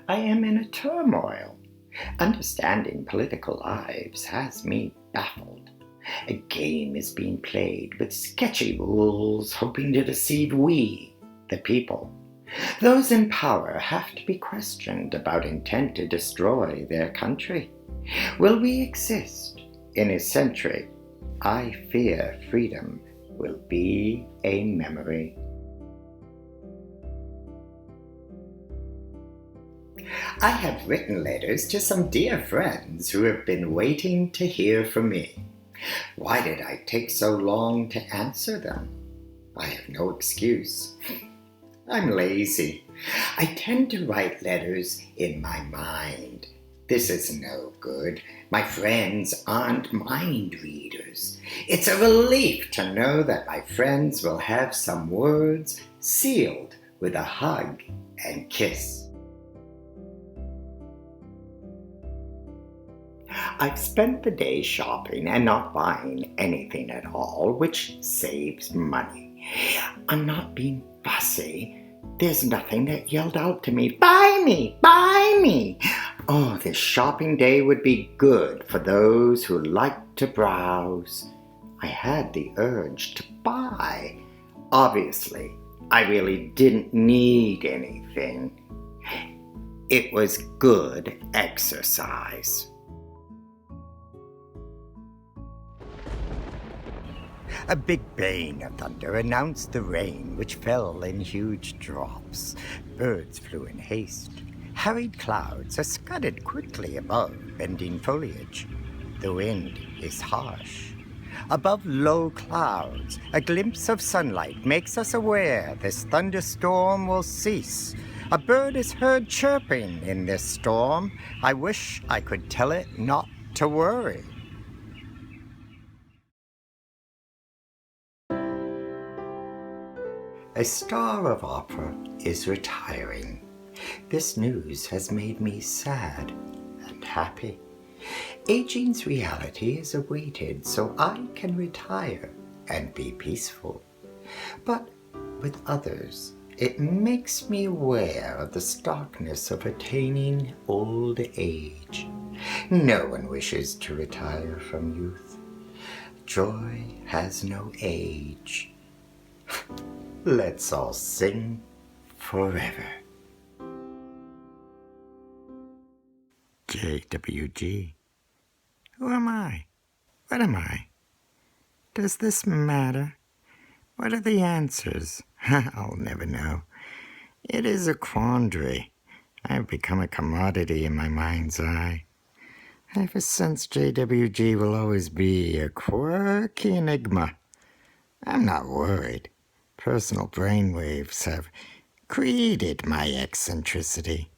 I am in a turmoil. Understanding political lives has me baffled. A game is being played with sketchy rules, hoping to deceive we, the people. Those in power have to be questioned about intent to destroy their country. Will we exist in a century? I fear freedom will be a memory. I have written letters to some dear friends who have been waiting to hear from me. Why did I take so long to answer them? I have no excuse. I'm lazy. I tend to write letters in my mind. This is no good. My friends aren't mind readers. It's a relief to know that my friends will have some words sealed with a hug and kiss. I've spent the day shopping and not buying anything at all, which saves money. I'm not being fussy. There's nothing that yelled out to me, "Buy me! Buy me!" Oh, this shopping day would be good for those who like to browse. I had the urge to buy. Obviously, I really didn't need anything. It was good exercise. A big bang of thunder announced the rain, which fell in huge drops. Birds flew in haste. Harried clouds are scudded quickly above bending foliage. The wind is harsh. Above low clouds, a glimpse of sunlight makes us aware this thunderstorm will cease. A bird is heard chirping in this storm. I wish I could tell it not to worry. A star of opera is retiring. This news has made me sad and happy. Aging's reality is awaited so I can retire and be peaceful. But with others, it makes me aware of the starkness of attaining old age. No one wishes to retire from youth. Joy has no age. Let's all sing forever. JWG. Who am I? What am I? Does this matter? What are the answers? I'll never know. It is a quandary. I've become a commodity in my mind's eye. Ever since JWG will always be a quirky enigma. I'm not worried. Personal brainwaves have created my eccentricity.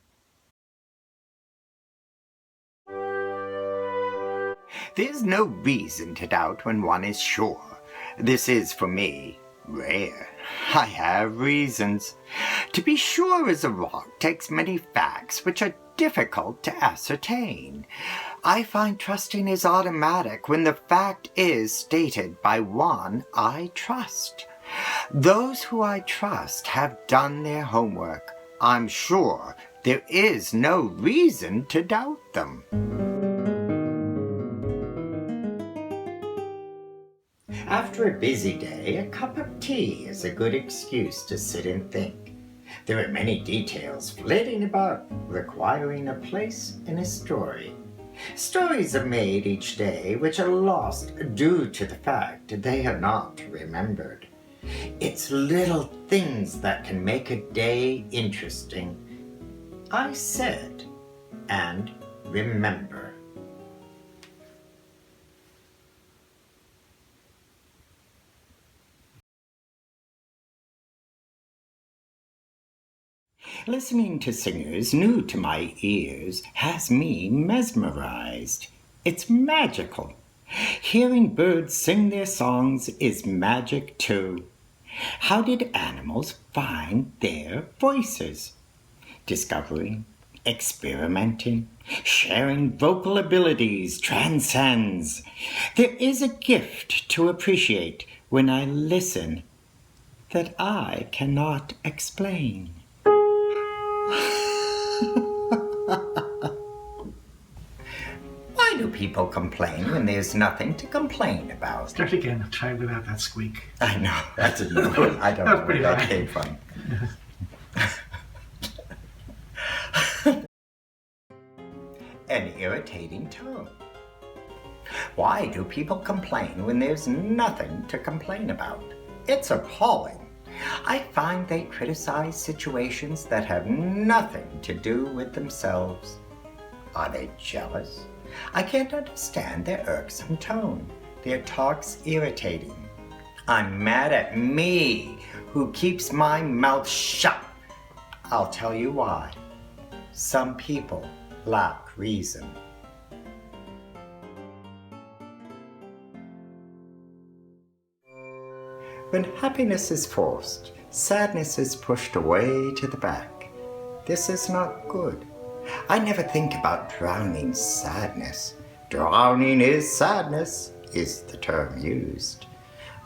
There's no reason to doubt when one is sure. This is, for me, rare. I have reasons. To be sure as a rock takes many facts which are difficult to ascertain. I find trusting is automatic when the fact is stated by one I trust. Those who I trust have done their homework. I'm sure there is no reason to doubt them. After a busy day, a cup of tea is a good excuse to sit and think. There are many details flitting about, requiring a place in a story. Stories are made each day which are lost due to the fact they are not remembered. It's little things that can make a day interesting. I said, and remember. Listening to singers new to my ears has me mesmerized. It's magical. Hearing birds sing their songs is magic too. How did animals find their voices? Discovering, experimenting, sharing vocal abilities transcends. There is a gift to appreciate when I listen that I cannot explain. do people complain when there's nothing to complain about? Start again. Try without that squeak. I know. I didn't know. I don't know where that came from. An irritating tone. Why do people complain when there's nothing to complain about? It's appalling. I find they criticize situations that have nothing to do with themselves. Are they jealous? I can't understand their irksome tone. Their talk's irritating. I'm mad at me, who keeps my mouth shut. I'll tell you why. Some people lack reason. When happiness is forced, sadness is pushed away to the back. This is not good. I never think about drowning sadness. Drowning is sadness, is the term used.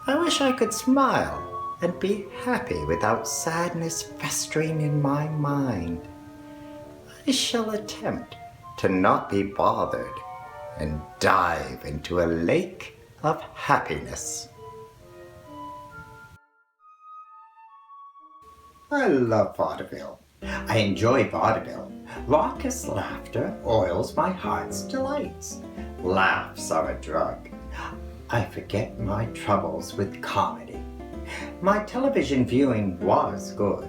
I wish I could smile and be happy without sadness festering in my mind. I shall attempt to not be bothered and dive into a lake of happiness. I love Vaudeville. I enjoy Vaudeville. Raucous laughter oils my heart's delights. Laughs are a drug. I forget my troubles with comedy. My television viewing was good.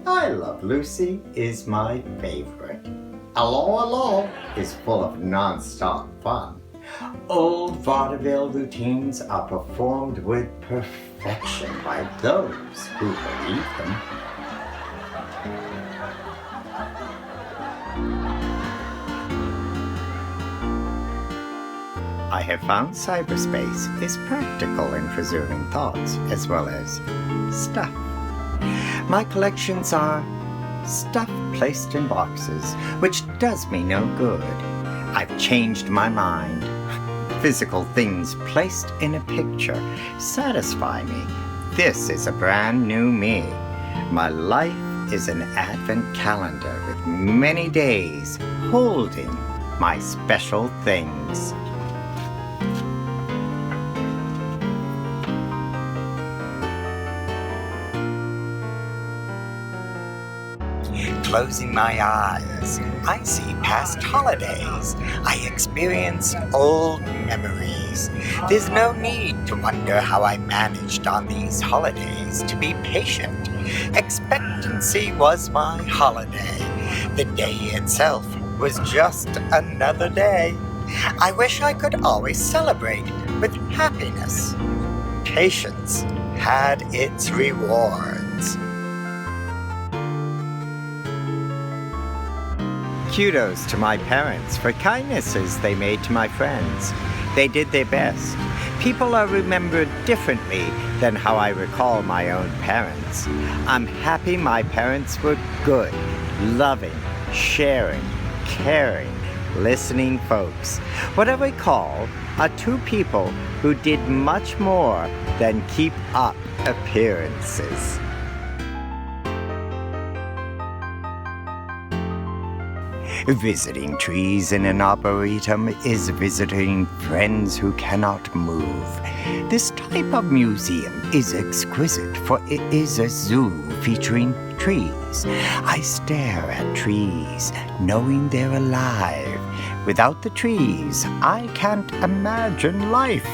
I Love Lucy is my favorite. Allo Allo is full of non-stop fun. Old vaudeville routines are performed with perfection by those who believe them. I have found cyberspace is practical in preserving thoughts as well as stuff. My collections are stuff placed in boxes, which does me no good. I've changed my mind. Physical things placed in a picture satisfy me. This is a brand new me. My life is an advent calendar with many days holding my special things. Closing my eyes, I see past holidays. I experience old memories. There's no need to wonder how I managed on these holidays to be patient. Expectancy was my holiday. The day itself was just another day. I wish I could always celebrate with happiness. Patience had its rewards. Kudos to my parents for kindnesses they made to my friends. They did their best. People are remembered differently than how I recall my own parents. I'm happy my parents were good, loving, sharing, caring, listening folks. What I recall are two people who did much more than keep up appearances. Visiting trees in an arboretum is visiting friends who cannot move. This type of museum is exquisite, for it is a zoo featuring trees. I stare at trees, knowing they're alive. Without the trees, I can't imagine life.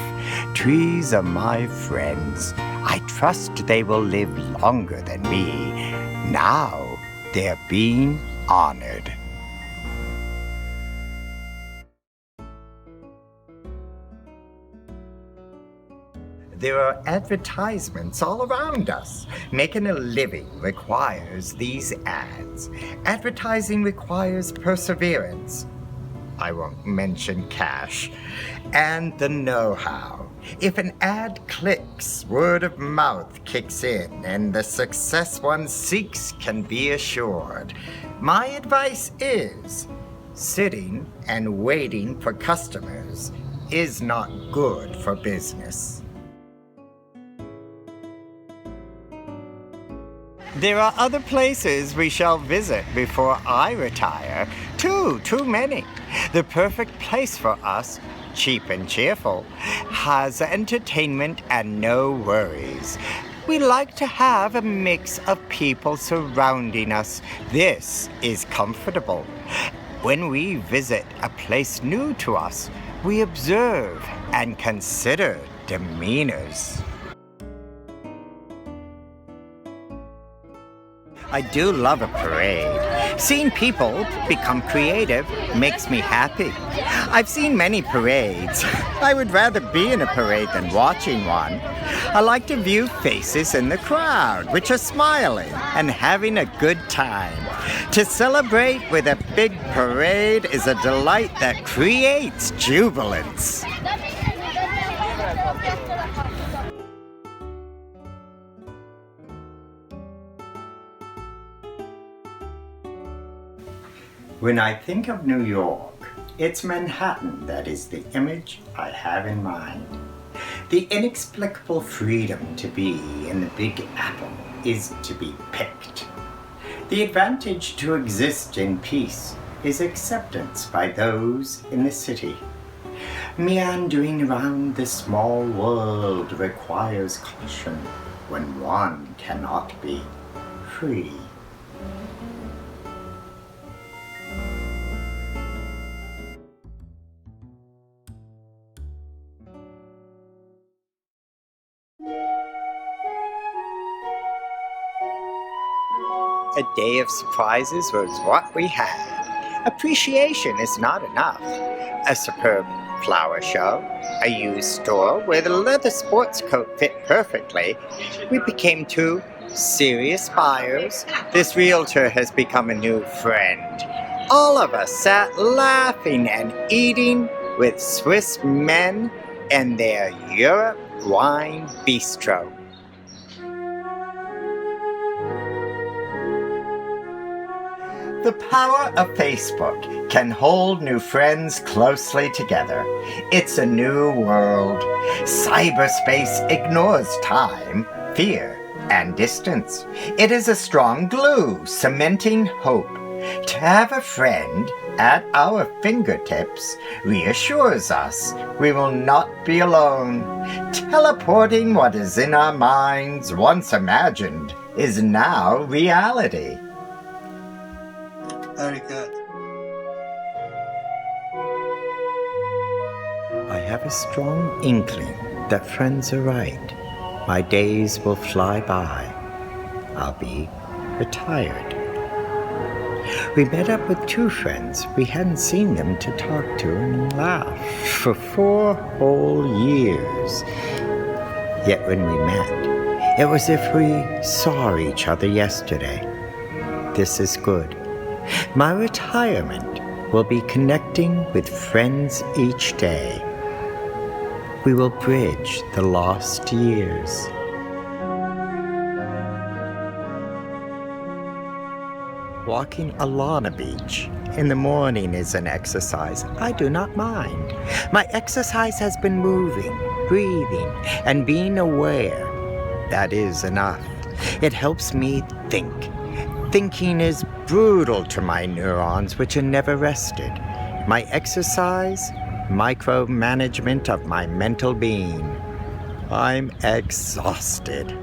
Trees are my friends. I trust they will live longer than me. Now they're being honored. There are advertisements all around us. Making a living requires these ads. Advertising requires perseverance. I won't mention cash. And the know-how. If an ad clicks, word of mouth kicks in, and the success one seeks can be assured. My advice is, sitting and waiting for customers is not good for business. There are other places we shall visit before I retire. Too many. The perfect place for us, cheap and cheerful, has entertainment and no worries. We like to have a mix of people surrounding us. This is comfortable. When we visit a place new to us, we observe and consider demeanors. I do love a parade. Seeing people become creative makes me happy. I've seen many parades. I would rather be in a parade than watching one. I like to view faces in the crowd, which are smiling and having a good time. To celebrate with a big parade is a delight that creates jubilance. When I think of New York, it's Manhattan that is the image I have in mind. The inexplicable freedom to be in the Big Apple is to be picked. The advantage to exist in peace is acceptance by those in the city. Meandering around the small world requires caution when one cannot be free. A day of surprises was what we had. Appreciation is not enough. A superb flower show, a used store where the leather sports coat fit perfectly. We became two serious buyers. This realtor has become a new friend. All of us sat laughing and eating with Swiss men and their Europe wine bistro. The power of Facebook can hold new friends closely together. It's a new world. Cyberspace ignores time, fear, and distance. It is a strong glue, cementing hope. To have a friend at our fingertips reassures us we will not be alone. Teleporting what is in our minds, once imagined, is now reality. Very good. I have a strong inkling that friends are right. My days will fly by. I'll be retired. We met up with two friends. We hadn't seen them to talk to and laugh for 4 whole years. Yet when we met, it was as if we saw each other yesterday. This is good. My retirement will be connecting with friends each day. We will bridge the lost years. Walking along a beach in the morning is an exercise I do not mind. My exercise has been moving, breathing, and being aware. That is enough. It helps me think. Thinking is brutal to my neurons, which are never rested. My exercise, micromanagement of my mental being. I'm exhausted.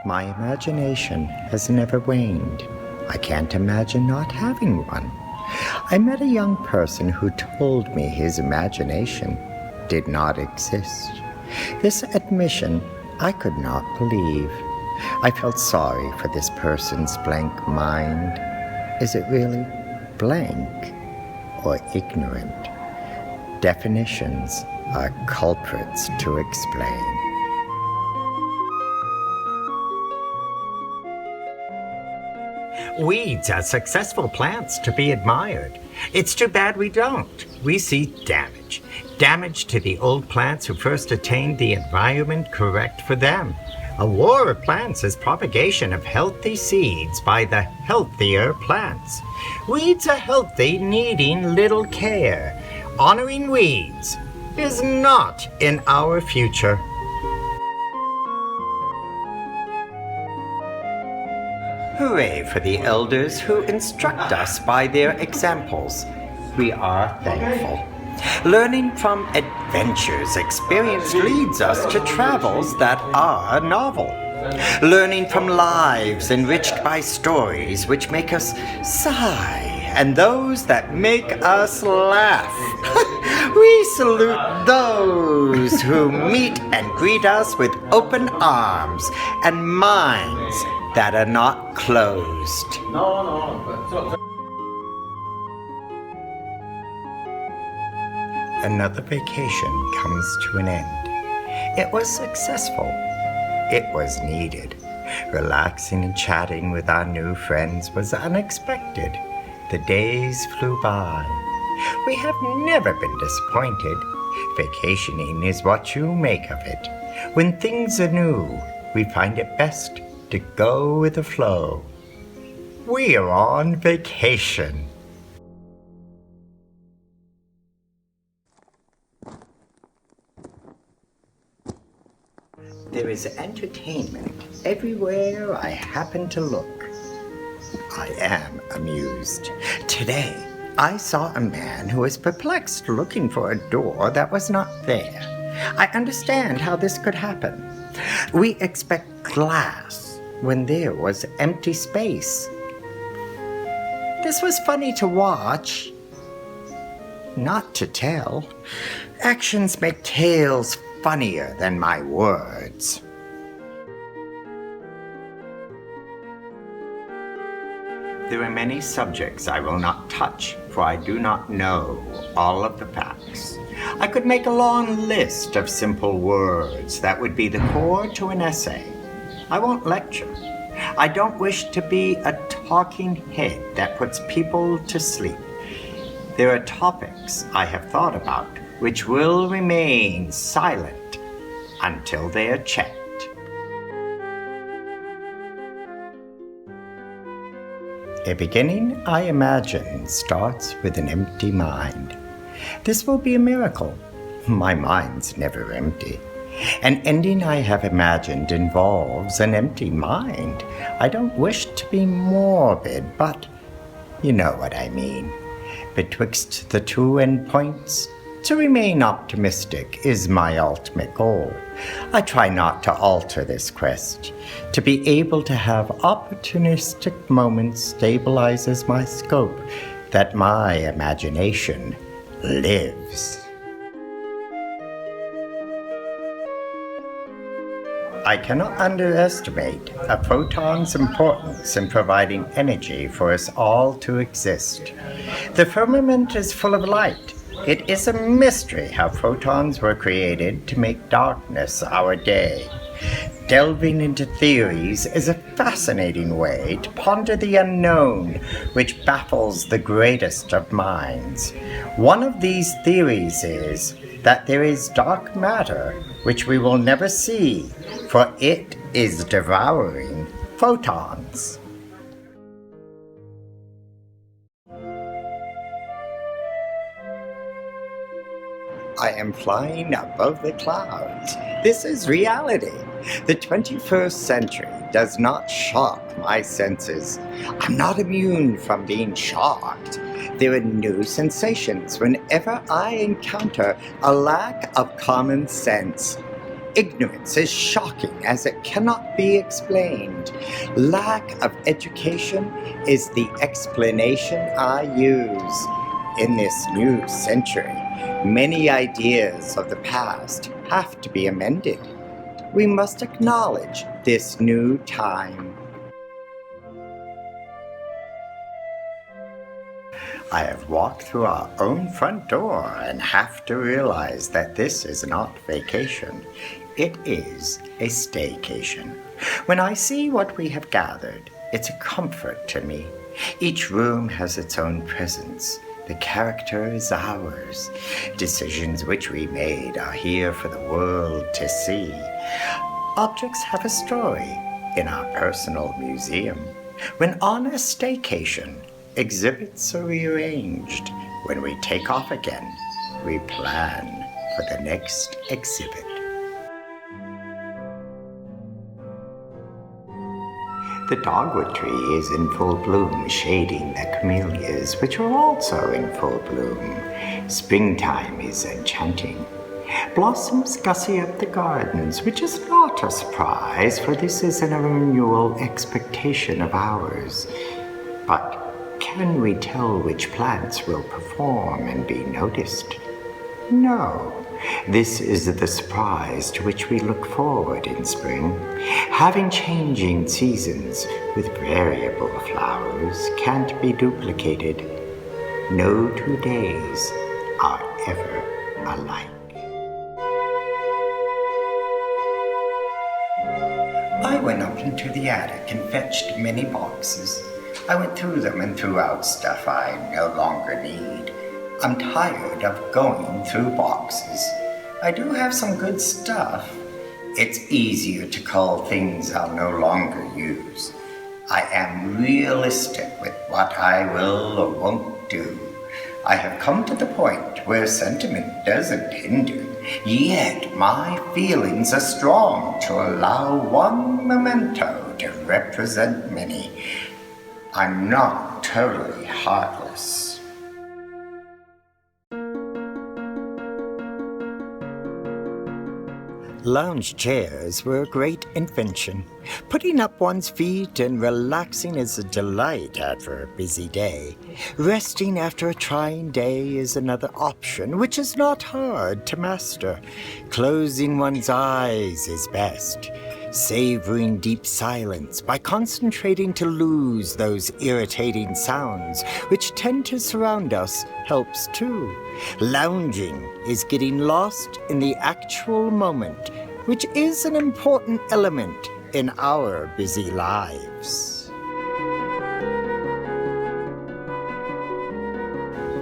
My imagination has never waned. I can't imagine not having one. I met a young person who told me his imagination did not exist. This admission I could not believe. I felt sorry for this person's blank mind. Is it really blank or ignorant? Definitions are culprits to explain. Weeds are successful plants to be admired. It's too bad we don't. We see damage. Damage to the old plants who first attained the environment correct for them. A war of plants is propagation of healthy seeds by the healthier plants. Weeds are healthy, needing little care. honoring weeds is not in our future. Hooray for the elders who instruct us by their examples. We are thankful. Learning from adventures experience leads us to travels that are novel. Learning from lives enriched by stories which make us sigh and those that make us laugh. We salute those who meet and greet us with open arms and minds that are not closed. Another vacation comes to an end. It was successful. It was needed. Relaxing and chatting with our new friends was unexpected. The days flew by. We have never been disappointed. Vacationing is what you make of it. When things are new, we find it best to go with the flow. We are on vacation. There is entertainment everywhere I happen to look. I am amused. Today, I saw a man who was perplexed looking for a door that was not there. I understand how this could happen. We expect glass when there was empty space. This was funny to watch, not to tell. Actions make tales funnier than my words. There are many subjects I will not touch, for I do not know all of the facts. I could make a long list of simple words that would be the core to an essay. I won't lecture. I don't wish to be a talking head that puts people to sleep. There are topics I have thought about which will remain silent until they are checked. A beginning, I imagine, starts with an empty mind. This will be a miracle. My mind's never empty. An ending I have imagined involves an empty mind. I don't wish to be morbid, but you know what I mean. Betwixt the two endpoints, to remain optimistic is my ultimate goal. I try not to alter this quest. To be able to have opportunistic moments stabilizes my scope, that my imagination lives. I cannot underestimate a photon's importance in providing energy for us all to exist. The firmament is full of light. It is a mystery how photons were created to make darkness our day. Delving into theories is a fascinating way to ponder the unknown, which baffles the greatest of minds. One of these theories is that there is dark matter which we will never see, for it is devouring photons. I am flying above the clouds. This is reality. The 21st century does not shock my senses. I'm not immune from being shocked. There are new sensations whenever I encounter a lack of common sense. Ignorance is shocking as it cannot be explained. Lack of education is the explanation I use. In this new century, many ideas of the past have to be amended. We must acknowledge this new time. I have walked through our own front door and have to realize that this is not vacation. It is a staycation. When I see what we have gathered, it's a comfort to me. Each room has its own presence. The character is ours. Decisions which we made are here for the world to see. Objects have a story in our personal museum. When on a staycation, exhibits are rearranged. When we take off again, we plan for the next exhibit. The dogwood tree is in full bloom, shading the camellias, which are also in full bloom. Springtime is enchanting. Blossoms gussy up the gardens, which is not a surprise, for this is an annual expectation of ours. But can we tell which plants will perform and be noticed? No. This is the surprise to which we look forward in spring. Having changing seasons with variable flowers can't be duplicated. No 2 days are ever alike. I went up into the attic and fetched many boxes. I went through them and threw out stuff I no longer need. I'm tired of going through boxes. I do have some good stuff. It's easier to cull things I'll no longer use. I am realistic with what I will or won't do. I have come to the point where sentiment doesn't hinder, yet my feelings are strong to allow one memento to represent many. I'm not totally heartless. Lounge chairs were a great invention. Putting up one's feet and relaxing is a delight after a busy day. Resting after a trying day is another option, which is not hard to master. Closing one's eyes is best. Savoring deep silence by concentrating to lose those irritating sounds which tend to surround us helps too. Lounging is getting lost in the actual moment, which is an important element in our busy lives.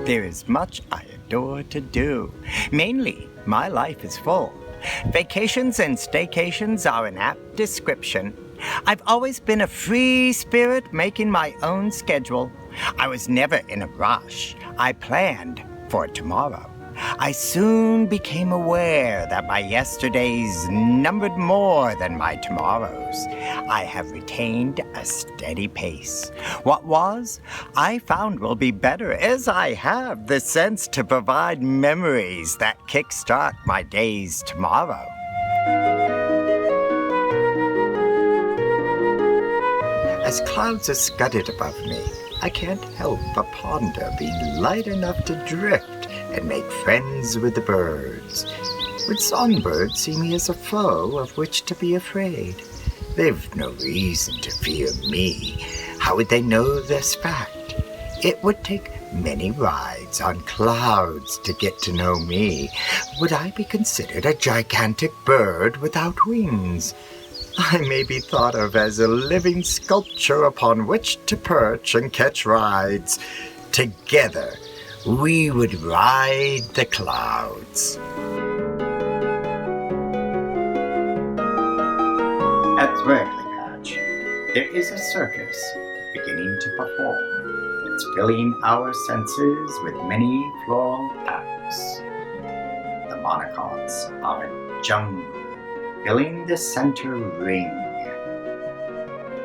There is much I adore to do. Mainly, my life is full. Vacations and staycations are an apt description. I've always been a free spirit making my own schedule. I was never in a rush. I planned for tomorrow. I soon became aware that my yesterdays numbered more than my tomorrows. I have retained a steady pace. What was, I found will be better, as I have the sense to provide memories that kickstart my days tomorrow. As clouds are scudded above me, I can't help but ponder being light enough to drift and make friends with the birds. Would songbirds see me as a foe of which to be afraid? They've no reason to fear me. How would they know this fact? It would take many rides on clouds to get to know me. Would I be considered a gigantic bird without wings? I may be thought of as a living sculpture upon which to perch and catch rides. Together, we would ride the clouds. At Zwerglipatch, there is a circus beginning to perform. It's filling our senses with many floral acts. The monocots are a jungle, filling the center ring.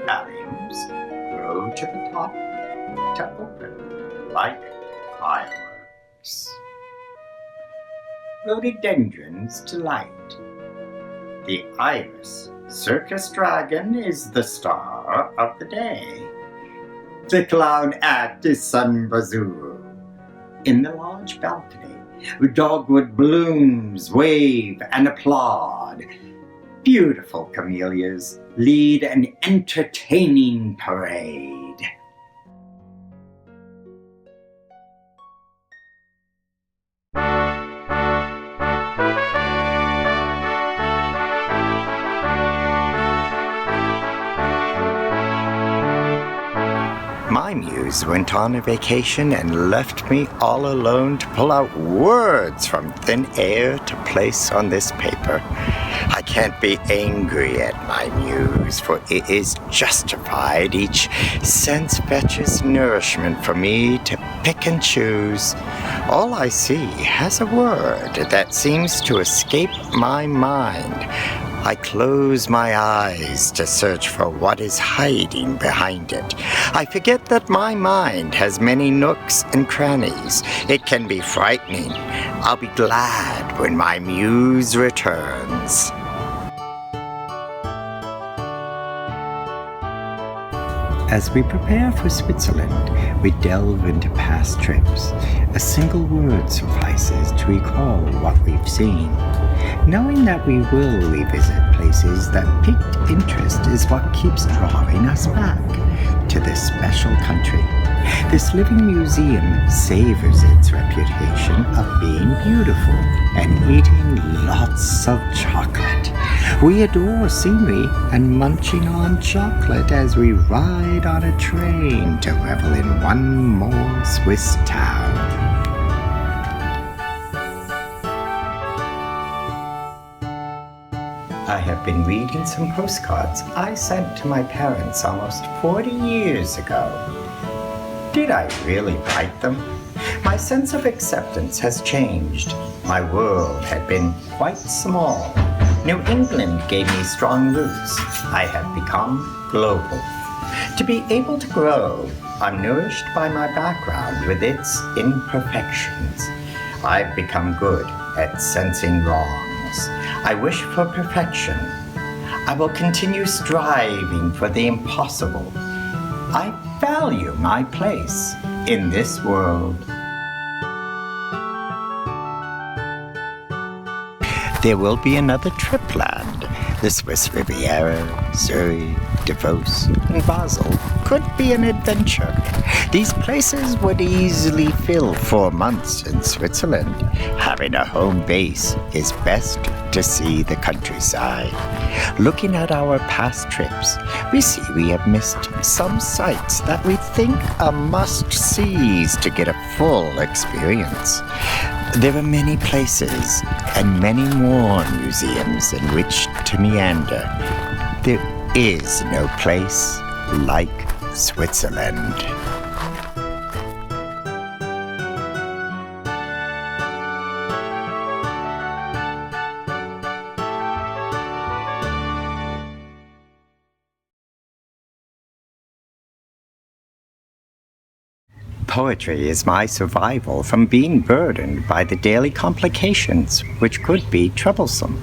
Alliums grow to the top to open like fireworks. Rhododendrons delight. The iris circus dragon is the star of the day. The clown act is Sun Bazoo. In the large balcony, dogwood blooms wave and applaud. Beautiful camellias lead an entertaining parade. My muse went on a vacation and left me all alone to pull out words from thin air to place on this paper. I can't be angry at my muse, for it is justified. Each sense fetches nourishment for me to pick and choose. All I see has a word that seems to escape my mind. I close my eyes to search for what is hiding behind it. I forget that my mind has many nooks and crannies. It can be frightening. I'll be glad when my muse returns. As we prepare for Switzerland, we delve into past trips. A single word suffices to recall what we've seen. Knowing that we will revisit places that piqued interest is what keeps drawing us back to this special country. This living museum savors its reputation of being beautiful and eating lots of chocolate. We adore scenery and munching on chocolate as we ride on a train to revel in one more Swiss town. I have been reading some postcards I sent to my parents almost 40 years ago. Did I really write them? My sense of acceptance has changed. My world had been quite small. New England gave me strong roots. I have become global. To be able to grow, I'm nourished by my background with its imperfections. I've become good at sensing wrongs. I wish for perfection. I will continue striving for the impossible. I value my place in this world. There will be another trip planned. The Swiss Riviera, Zurich, Davos, and Basel could be an adventure. These places would easily fill 4 months in Switzerland. Having a home base is best to see the countryside. Looking at our past trips, we see we have missed some sites that we think are must-sees to get a full experience. There are many places and many more museums in which to meander. There is no place like Switzerland. Poetry is my survival from being burdened by the daily complications, which could be troublesome.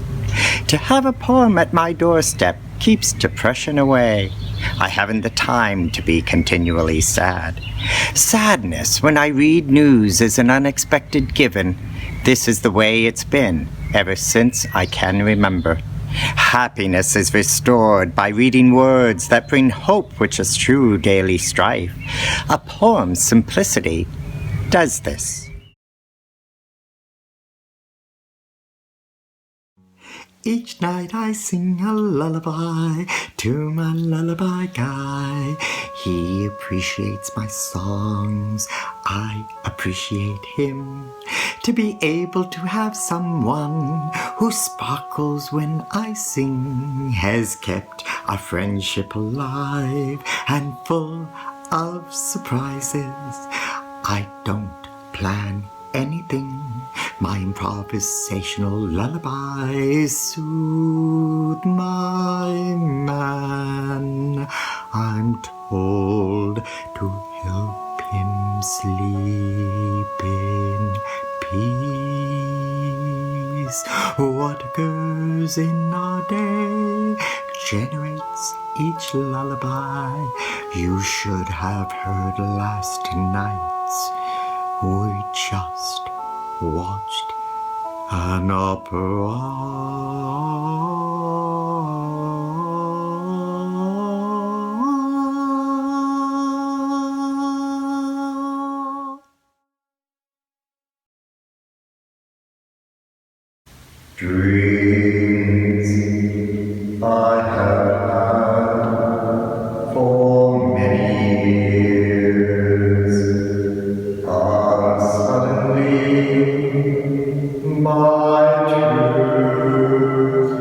To have a poem at my doorstep keeps depression away. I haven't the time to be continually sad. Sadness when I read news is an unexpected given. This is the way it's been ever since I can remember. Happiness is restored by reading words that bring hope which eschew daily strife. A poem's simplicity does this. Each night I sing a lullaby to my lullaby guy. He appreciates my songs, I appreciate him. To be able to have someone who sparkles when I sing has kept our friendship alive and full of surprises. I don't plan anything. My improvisational lullabies soothe my man. I'm told to help him sleep in peace. What occurs in our day generates each lullaby. You should have heard last night's. We just watched an opera. Dreams I have had for many years are suddenly my truth.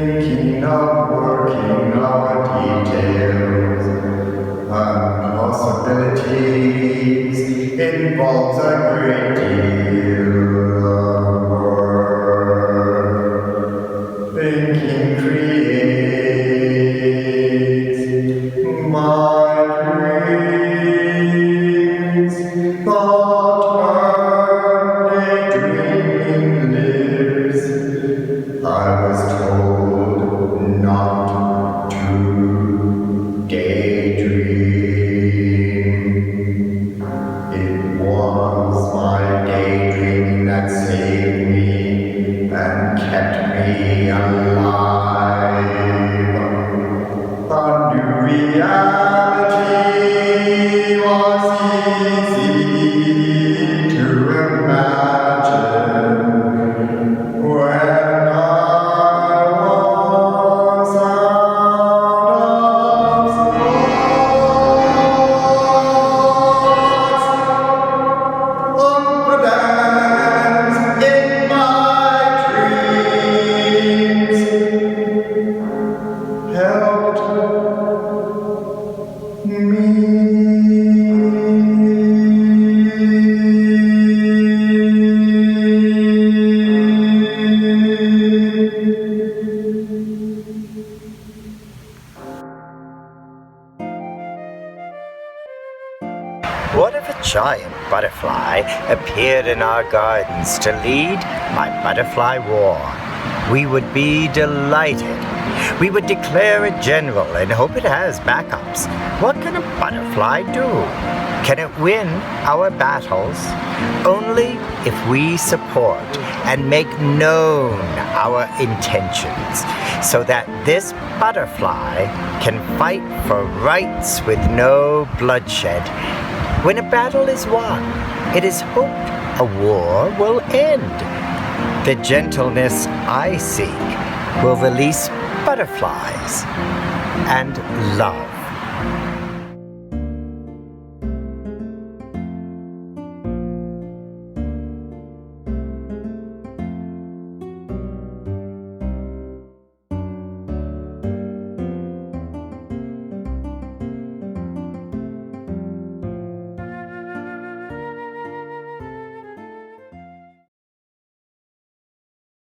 thinking of working our details and possibilities involves a great deal of work. Thinking creates my dreams, thought daydreaming lives. I was told not to daydream. It was my daydreaming that saved me and kept me alive. A new reality was easy to imagine when I was out of sorts. Confidence in my dreams helped What if a giant butterfly appeared in our gardens to lead my butterfly war? We would be delighted. We would declare a general and hope it has backups. What can a butterfly do? Can it win our battles? Only if we support and make known our intentions, so that this butterfly can fight for rights with no bloodshed. When a battle is won, it is hoped a war will end. The gentleness I seek will release butterflies and love.